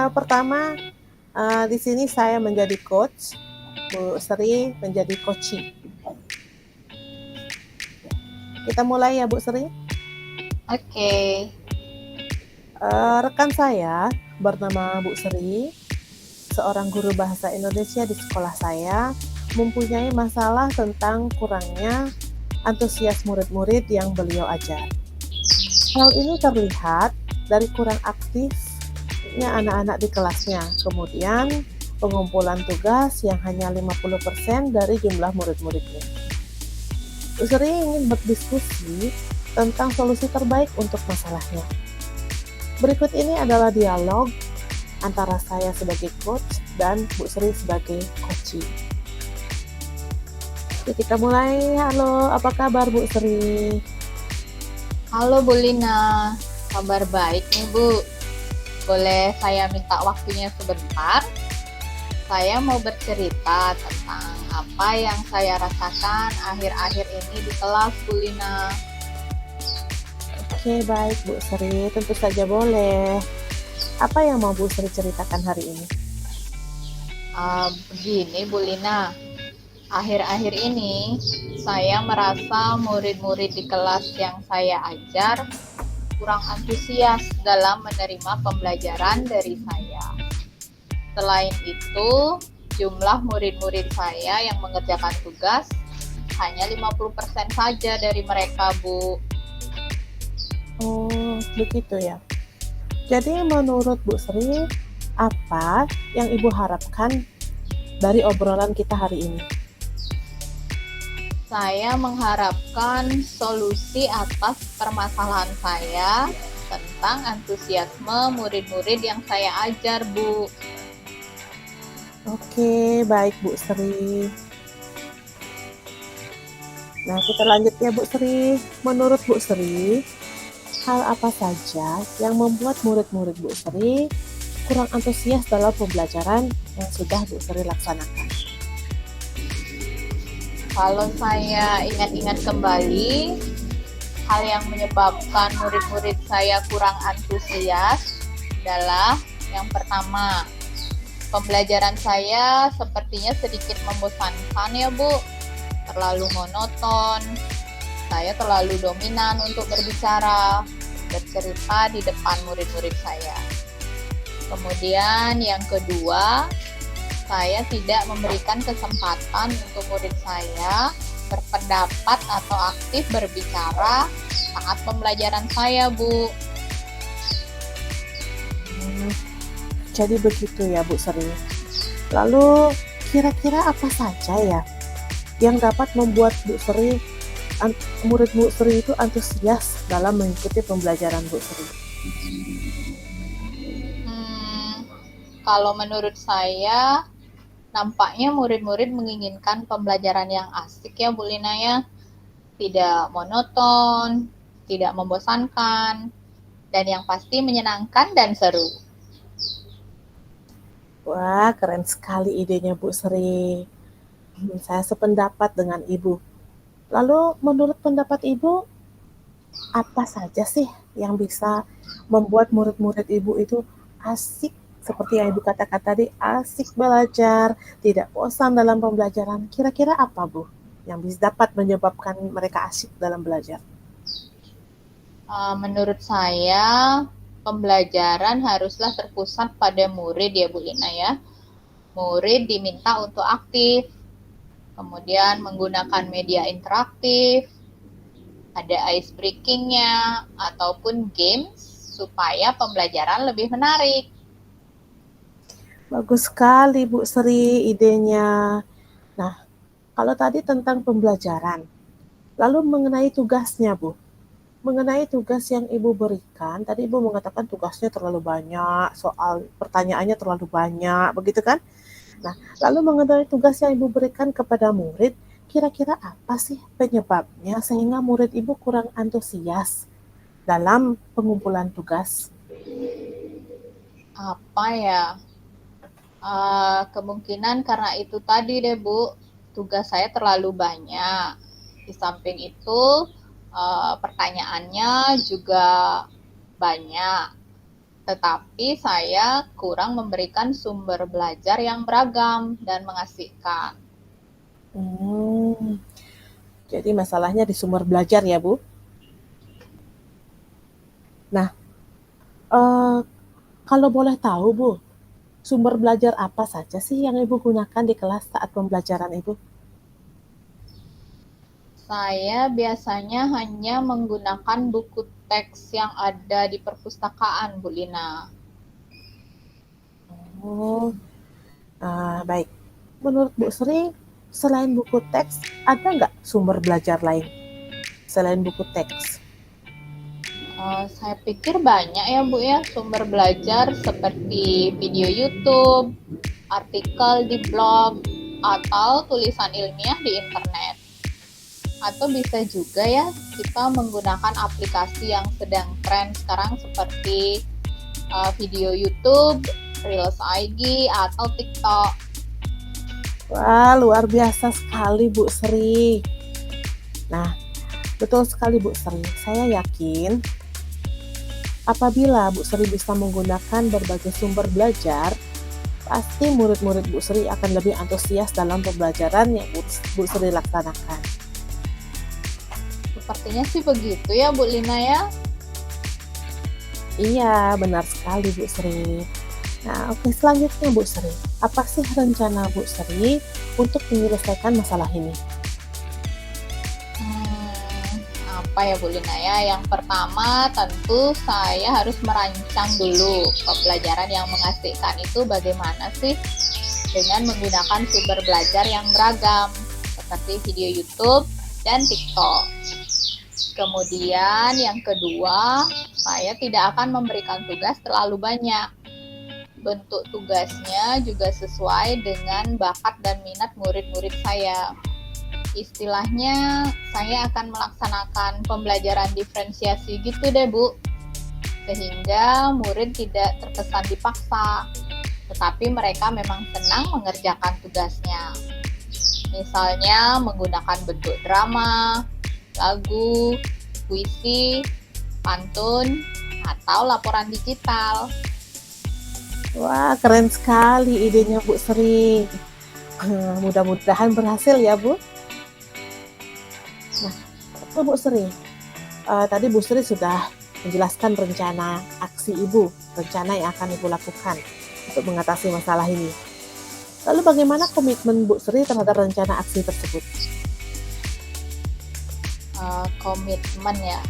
Pertama, di sini saya menjadi coach, Bu Sri menjadi coachee. Kita mulai ya Bu Sri. Oke. Rekan saya bernama Bu Sri, seorang guru bahasa Indonesia di sekolah saya, mempunyai masalah tentang kurangnya antusias murid-murid yang beliau ajar. Hal ini terlihat dari kurang aktifnya anak-anak di kelasnya, kemudian pengumpulan tugas yang hanya 50% dari jumlah murid-muridnya. Bu Sri ingin berdiskusi tentang solusi terbaik untuk masalahnya. Berikut ini adalah dialog antara saya sebagai coach dan Bu Sri sebagai coachee. Oke, kita mulai. Halo, apa kabar Bu Sri? Halo Bu Lina, kabar baik nih Bu. Boleh saya minta waktunya sebentar? Saya mau bercerita tentang apa yang saya rasakan akhir-akhir ini di kelas Bu Lina. Oke, baik Bu Sri, tentu saja boleh. Apa yang mau Bu Sri ceritakan hari ini? Begini Bu Lina, akhir-akhir ini saya merasa murid-murid di kelas yang saya ajar kurang antusias dalam menerima pembelajaran dari saya. Selain itu, jumlah murid-murid saya yang mengerjakan tugas hanya 50% saja dari mereka, Bu. Oh, begitu ya. Jadi menurut Bu Sri, apa yang Ibu harapkan dari obrolan kita hari ini? Saya mengharapkan solusi atas permasalahan saya tentang antusiasme murid-murid yang saya ajar, Bu. Oke, baik Bu Sri. Nah, kita lanjut ya Bu Sri. Menurut Bu Sri, hal apa saja yang membuat murid-murid Bu Sri kurang antusias dalam pembelajaran yang sudah Bu Sri laksanakan? Kalau saya ingat-ingat kembali, hal yang menyebabkan murid-murid saya kurang antusias adalah yang pertama, pembelajaran saya sepertinya sedikit membosankan ya Bu, terlalu monoton, saya terlalu dominan untuk berbicara, bercerita di depan murid-murid saya. Kemudian yang kedua, saya tidak memberikan kesempatan untuk murid saya berpendapat atau aktif berbicara saat pembelajaran saya, Bu. Jadi begitu ya Bu Sri. Lalu kira-kira apa saja ya yang dapat membuat Bu Sri, murid Bu Sri itu antusias dalam mengikuti pembelajaran Bu Sri? Kalau menurut saya, nampaknya murid-murid menginginkan pembelajaran yang asik ya Bu Lina ya. Tidak monoton, tidak membosankan, dan yang pasti menyenangkan dan seru. Wah, keren sekali idenya Bu Sri. Saya sependapat dengan Ibu. Lalu menurut pendapat Ibu, apa saja sih yang bisa membuat murid-murid Ibu itu asik, seperti yang Ibu katakan tadi, asik belajar, tidak bosan dalam pembelajaran? Kira-kira apa Bu yang bisa dapat menyebabkan mereka asik dalam belajar? Menurut saya, pembelajaran haruslah terpusat pada murid ya Bu Lina ya. Murid diminta untuk aktif, kemudian menggunakan media interaktif, ada ice breakingnya, ataupun games supaya pembelajaran lebih menarik. Bagus sekali Bu Sri idenya. Nah, kalau tadi tentang pembelajaran, lalu mengenai tugasnya Bu, mengenai tugas yang Ibu berikan, tadi Ibu mengatakan tugasnya terlalu banyak, soal pertanyaannya terlalu banyak, begitu kan? Nah, lalu mengenai tugas yang Ibu berikan kepada murid, kira-kira apa sih penyebabnya sehingga murid Ibu kurang antusias dalam pengumpulan tugas? Apa ya? Kemungkinan karena itu tadi deh Bu, tugas saya terlalu banyak. Di samping itu pertanyaannya juga banyak. tetapi saya kurang memberikan sumber belajar yang beragam dan mengasihkan. Hmm, jadi masalahnya di sumber belajar ya, Bu? Nah, eee, kalau boleh tahu, Bu, sumber belajar apa saja sih yang Ibu gunakan di kelas saat pembelajaran Ibu? Saya biasanya hanya menggunakan buku teks yang ada di perpustakaan, Bu Lina. Oh, baik. Menurut Bu Sri, selain buku teks, ada nggak sumber belajar lain selain buku teks? Saya pikir banyak ya Bu ya sumber belajar seperti video YouTube, artikel di blog, atau tulisan ilmiah di internet. Atau bisa juga ya kita menggunakan aplikasi yang sedang tren sekarang seperti video YouTube, Reels IG, atau TikTok. Wah, luar biasa sekali Bu Sri. Nah, betul sekali Bu Sri. Saya yakin apabila Bu Sri bisa menggunakan berbagai sumber belajar, pasti murid-murid Bu Sri akan lebih antusias dalam pembelajaran yang Bu Sri laksanakan. Sepertinya sih begitu ya Bu Lina ya. Iya, benar sekali Bu Sri. Nah, oke, selanjutnya Bu Sri. Apa sih rencana Bu Sri untuk menyelesaikan masalah ini? Apa ya Bu Lina ya? Yang pertama tentu saya harus merancang dulu pembelajaran yang mengasihkan itu bagaimana sih dengan menggunakan sumber belajar yang beragam seperti video YouTube dan TikTok. Kemudian yang kedua, saya tidak akan memberikan tugas terlalu banyak. Bentuk tugasnya juga sesuai dengan bakat dan minat murid-murid saya. Istilahnya, saya akan melaksanakan pembelajaran diferensiasi gitu deh, Bu. Sehingga murid tidak terkesan dipaksa, tetapi mereka memang senang mengerjakan tugasnya. Misalnya menggunakan bentuk drama, lagu, puisi, pantun, atau laporan digital. Wah, keren sekali idenya Bu Sri. Mudah-mudahan berhasil ya Bu. Nah, Bu Sri, tadi Bu Sri sudah menjelaskan rencana aksi Ibu, rencana yang akan Ibu lakukan untuk mengatasi masalah ini. Lalu bagaimana komitmen Bu Sri terhadap rencana aksi tersebut? Komitmen ya.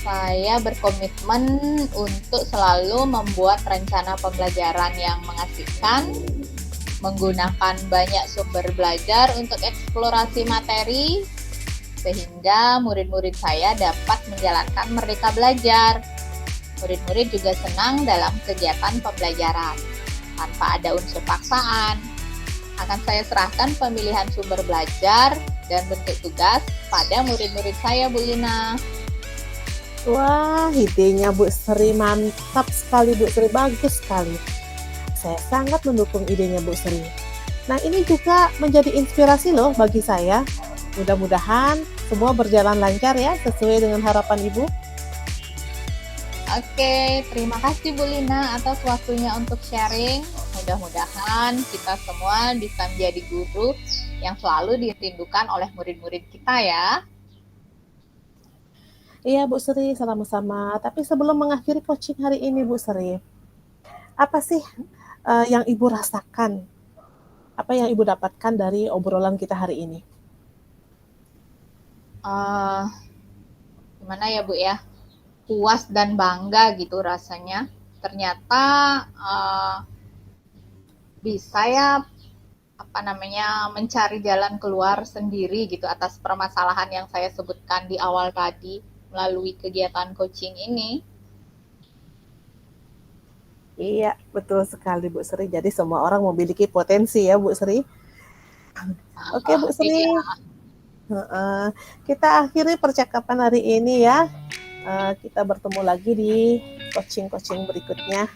Saya berkomitmen untuk selalu membuat rencana pembelajaran yang mengasihkan, menggunakan banyak sumber belajar untuk eksplorasi materi, sehingga murid-murid saya dapat menjalankan Merdeka Belajar. Murid-murid juga senang dalam kegiatan pembelajaran, tanpa ada unsur paksaan. Akan saya serahkan pemilihan sumber belajar dan bentuk tugas pada murid-murid saya, Bu Lina. Wah, idenya Bu Sri mantap sekali Bu Sri, bagus sekali. Saya sangat mendukung idenya Bu Sri. Nah, ini juga menjadi inspirasi loh bagi saya. Mudah-mudahan semua berjalan lancar ya, sesuai dengan harapan Ibu. Oke, terima kasih Bu Lina atas waktunya untuk sharing. Mudah-mudahan kita semua bisa menjadi guru yang selalu dirindukan oleh murid-murid kita ya. Iya Bu Sri, sama-sama. Tapi sebelum mengakhiri coaching hari ini Bu Sri, apa sih yang Ibu rasakan? Apa yang Ibu dapatkan dari obrolan kita hari ini? Gimana ya Bu ya? Puas dan bangga gitu rasanya. Ternyata bisa ya mencari jalan keluar sendiri gitu atas permasalahan yang saya sebutkan di awal tadi melalui kegiatan coaching ini. Iya, betul sekali Bu Sri. Jadi semua orang memiliki potensi ya Bu Sri. Oke Bu Sri. Kita akhiri percakapan hari ini ya. Kita bertemu lagi di coaching-coaching berikutnya.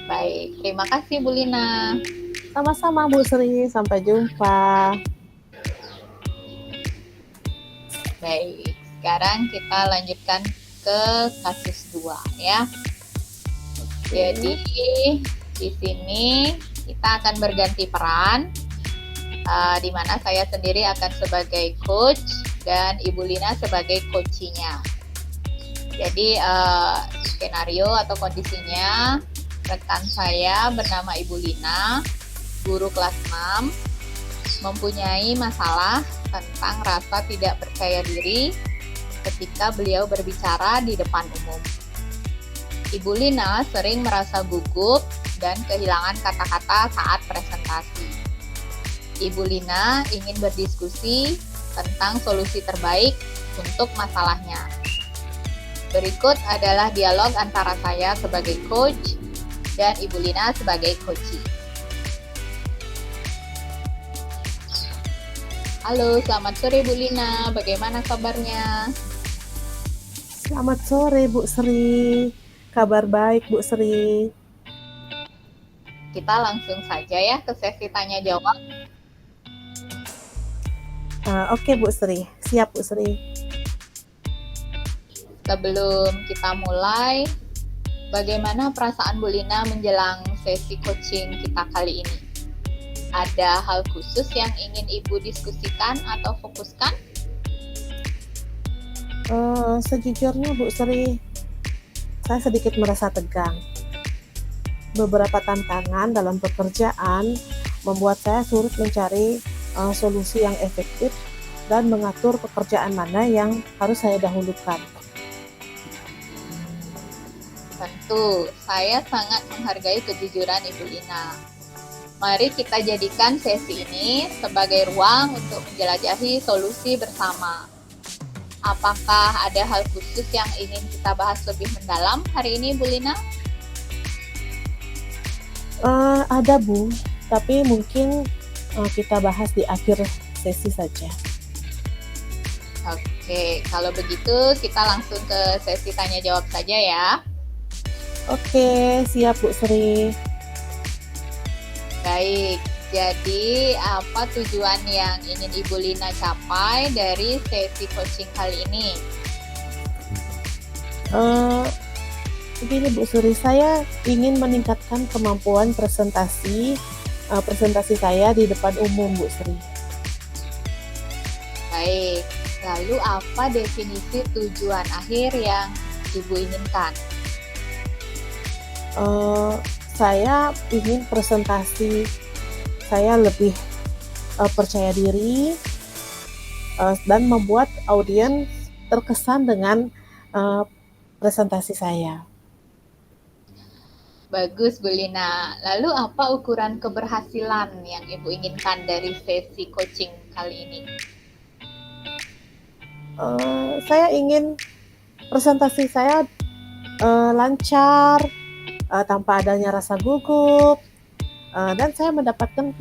Baik, terima kasih Bu Lina. Sama-sama Bu Sri, sampai jumpa. Baik, sekarang kita lanjutkan ke kasus 2 ya. Jadi di sini kita akan berganti peran, di mana saya sendiri akan sebagai coach dan Ibu Lina sebagai coachinya. Jadi skenario atau kondisinya, rekan saya bernama Ibu Lina, guru kelas 6, mempunyai masalah tentang rasa tidak percaya diri ketika beliau berbicara di depan umum. Ibu Lina sering merasa gugup dan kehilangan kata-kata saat presentasi. Ibu Lina ingin berdiskusi tentang solusi terbaik untuk masalahnya. Berikut adalah dialog antara saya sebagai coach dan Ibu Lina sebagai coachee. Halo, selamat sore Bu Lina. Bagaimana kabarnya? Selamat sore Bu Sri. Kabar baik Bu Sri. Kita langsung saja ya ke sesi tanya jawab. Oke Bu Sri, siap Bu Sri. Sebelum kita mulai, bagaimana perasaan Bu Lina menjelang sesi coaching kita kali ini? Ada hal khusus yang ingin Ibu diskusikan atau fokuskan? Sejujurnya Bu Sri, saya sedikit merasa tegang. Beberapa tantangan dalam pekerjaan membuat saya sulit mencari solusi yang efektif dan mengatur pekerjaan mana yang harus saya dahulukan. Tentu, saya sangat menghargai kejujuran Ibu Lina. Mari kita jadikan sesi ini sebagai ruang untuk menjelajahi solusi bersama. Apakah ada hal khusus yang ingin kita bahas lebih mendalam hari ini, Bu Lina? Ada Bu, tapi mungkin kita bahas di akhir sesi saja. Oke, kalau begitu kita langsung ke sesi tanya jawab saja ya. Oke, siap Bu Sri. Baik, jadi apa tujuan yang ingin Ibu Lina capai dari sesi coaching kali ini? Begini Bu Sri, saya ingin meningkatkan kemampuan presentasi saya di depan umum Bu Sri. Baik, lalu apa definisi tujuan akhir yang Ibu inginkan? Saya ingin presentasi saya lebih percaya diri dan membuat audiens terkesan dengan presentasi saya. Bagus Bu Lina. Lalu apa ukuran keberhasilan yang Ibu inginkan dari sesi coaching kali ini? Saya ingin presentasi saya lancar, tanpa adanya rasa gugup, dan saya mendapatkan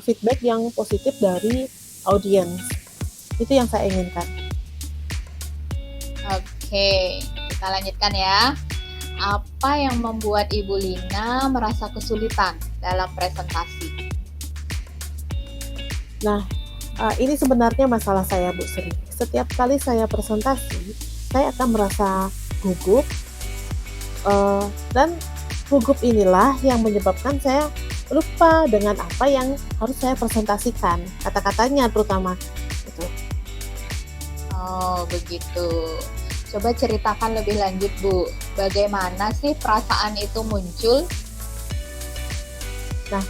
feedback yang positif dari audiens. Itu yang saya inginkan. Oke, kita lanjutkan ya. Apa yang membuat Ibu Lina merasa kesulitan dalam presentasi? Nah, ini sebenarnya masalah saya Bu Sri. Setiap kali saya presentasi, saya akan merasa gugup, dan gugup inilah yang menyebabkan saya lupa dengan apa yang harus saya presentasikan, kata-katanya terutama. Gitu. Oh, begitu. Coba ceritakan lebih lanjut, Bu. Bagaimana sih perasaan itu muncul? Nah,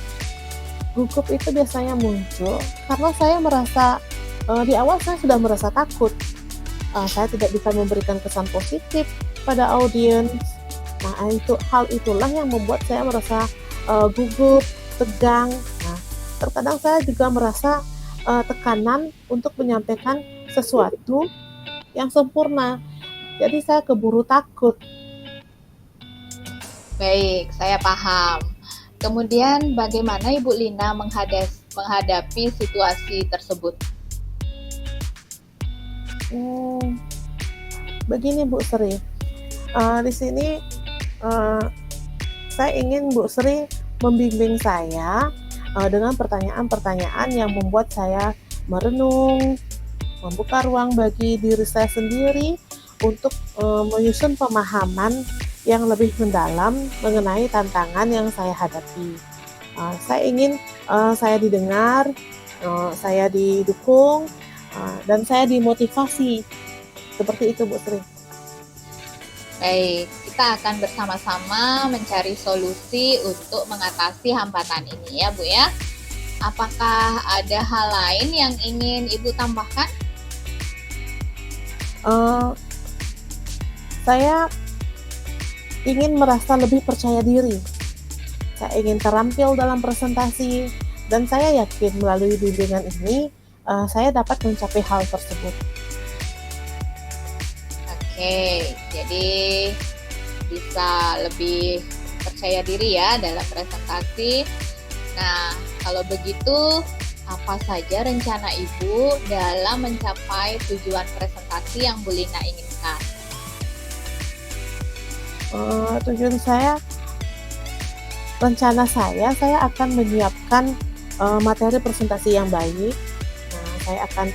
gugup itu biasanya muncul karena saya merasa di awal saya sudah merasa takut. Saya tidak bisa memberikan kesan positif pada audiens. Nah, hal itulah yang membuat saya merasa gugup, tegang. Nah, terkadang saya juga merasa tekanan untuk menyampaikan sesuatu yang sempurna. Jadi saya keburu takut. Baik, saya paham. Kemudian bagaimana Ibu Lina menghadapi situasi tersebut? Begini Bu Sri, di sini saya ingin Bu Sri membimbing saya dengan pertanyaan-pertanyaan yang membuat saya merenung, membuka ruang bagi diri saya sendiri untuk menyusun pemahaman yang lebih mendalam mengenai tantangan yang saya hadapi. Saya ingin saya didengar, saya didukung, dan saya dimotivasi. Seperti itu, Bu Sri. Baik, kita akan bersama-sama mencari solusi untuk mengatasi hambatan ini ya Bu ya. Apakah ada hal lain yang ingin Ibu tambahkan? Saya ingin merasa lebih percaya diri. Saya ingin terampil dalam presentasi, dan saya yakin melalui bimbingan ini saya dapat mencapai hal tersebut. Oke, jadi bisa lebih percaya diri ya dalam presentasi. Nah, kalau begitu, apa saja rencana Ibu dalam mencapai tujuan presentasi yang Bu Lina inginkan? Tujuan saya, rencana saya akan menyiapkan materi presentasi yang baik. Saya akan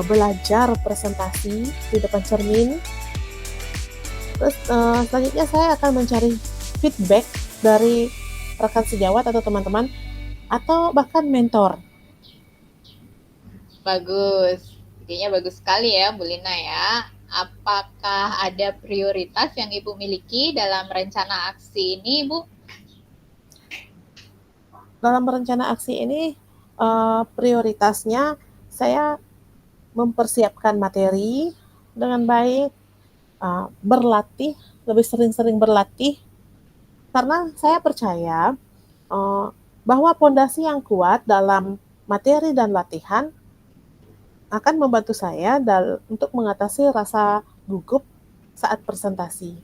belajar presentasi di depan cermin. Terus selanjutnya saya akan mencari feedback dari rekan sejawat atau teman-teman atau bahkan mentor. Bagus, idenya bagus sekali ya Bu Lina ya. Apakah ada prioritas yang Ibu miliki dalam rencana aksi ini Bu? Dalam rencana aksi ini prioritasnya saya mempersiapkan materi dengan baik, berlatih, lebih sering-sering berlatih, karena saya percaya bahwa pondasi yang kuat dalam materi dan latihan akan membantu saya untuk mengatasi rasa gugup saat presentasi.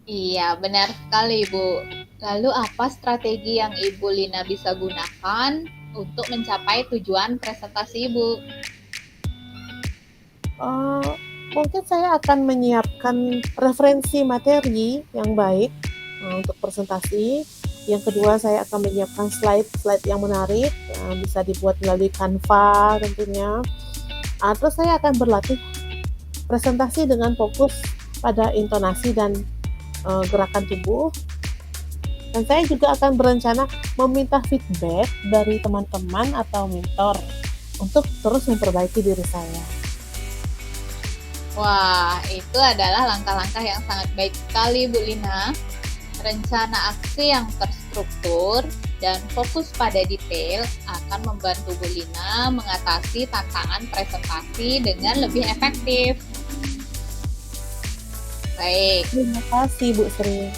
Iya, benar sekali Ibu. Lalu apa strategi yang Ibu Lina bisa gunakan untuk mencapai tujuan presentasi Ibu? Mungkin saya akan menyiapkan referensi materi yang baik untuk presentasi. Yang kedua, saya akan menyiapkan slide yang menarik, bisa dibuat melalui Canva tentunya. Terus saya akan berlatih presentasi dengan fokus pada intonasi dan gerakan tubuh. Dan saya juga akan berencana meminta feedback dari teman-teman atau mentor untuk terus memperbaiki diri saya. Wah, itu adalah langkah-langkah yang sangat baik sekali Bu Lina. Rencana aksi yang terstruktur dan fokus pada detail akan membantu Bu Lina mengatasi tantangan presentasi dengan lebih efektif. Baik. Terima kasih Bu Sri.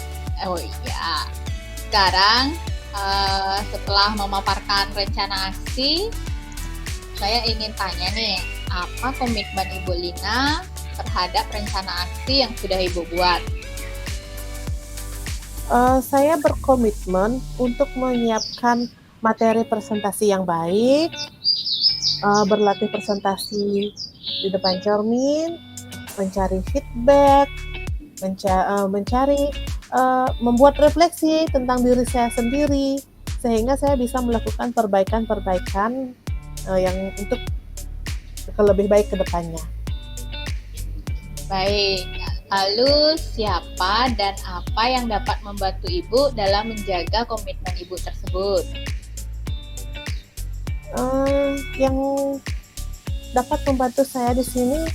Oh iya. Sekarang setelah memaparkan rencana aksi, saya ingin tanya nih, apa komitmen Ibu Lina terhadap rencana aksi yang sudah Ibu buat? Saya berkomitmen untuk menyiapkan materi presentasi yang baik, berlatih presentasi di depan cermin, mencari feedback, membuat refleksi tentang diri saya sendiri, sehingga saya bisa melakukan perbaikan-perbaikan yang untuk lebih baik ke depannya. Baik, lalu siapa dan apa yang dapat membantu Ibu dalam menjaga komitmen Ibu tersebut? Yang dapat membantu saya di sini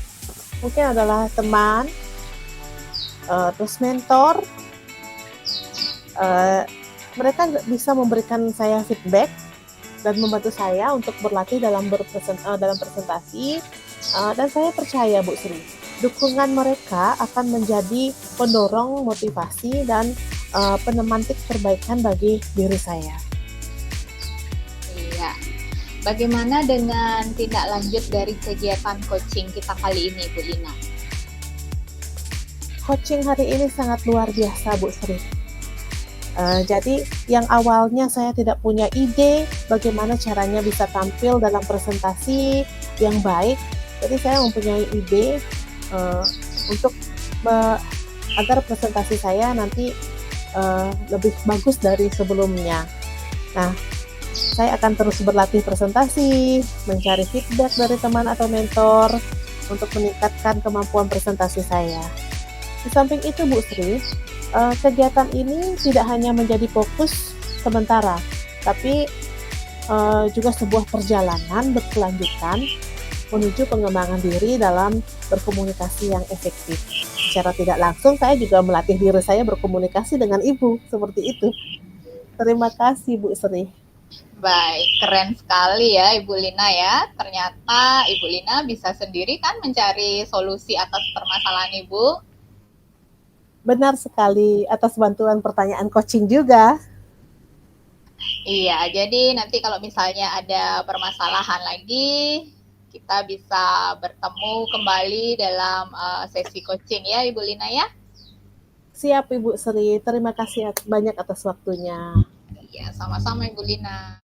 mungkin adalah teman, terus mentor. Mereka bisa memberikan saya feedback dan membantu saya untuk berlatih dalam presentasi, dan saya percaya Bu Sri, dukungan mereka akan menjadi pendorong motivasi dan penemantik perbaikan bagi diri saya. Iya. Bagaimana dengan tindak lanjut dari kegiatan coaching kita kali ini, Bu Lina? Coaching hari ini sangat luar biasa, Bu Sri. Jadi yang awalnya saya tidak punya ide bagaimana caranya bisa tampil dalam presentasi yang baik, jadi saya mempunyai ide untuk agar presentasi saya nanti lebih bagus dari sebelumnya. Nah, saya akan terus berlatih presentasi, mencari feedback dari teman atau mentor untuk meningkatkan kemampuan presentasi saya. Di samping itu Bu Sri, Kegiatan ini tidak hanya menjadi fokus sementara, tapi juga sebuah perjalanan berkelanjutan menuju pengembangan diri dalam berkomunikasi yang efektif. Secara tidak langsung saya juga melatih diri saya berkomunikasi dengan ibu, seperti itu. Terima kasih Bu Sri. Baik, keren sekali ya Ibu Lina ya. Ternyata Ibu Lina bisa sendiri kan mencari solusi atas permasalahan Ibu. Benar sekali, atas bantuan pertanyaan coaching juga. Iya, jadi nanti kalau misalnya ada permasalahan lagi, kita bisa bertemu kembali dalam sesi coaching ya Ibu Lina ya. Siap Ibu Sri, terima kasih banyak atas waktunya. Iya, sama-sama Ibu Lina.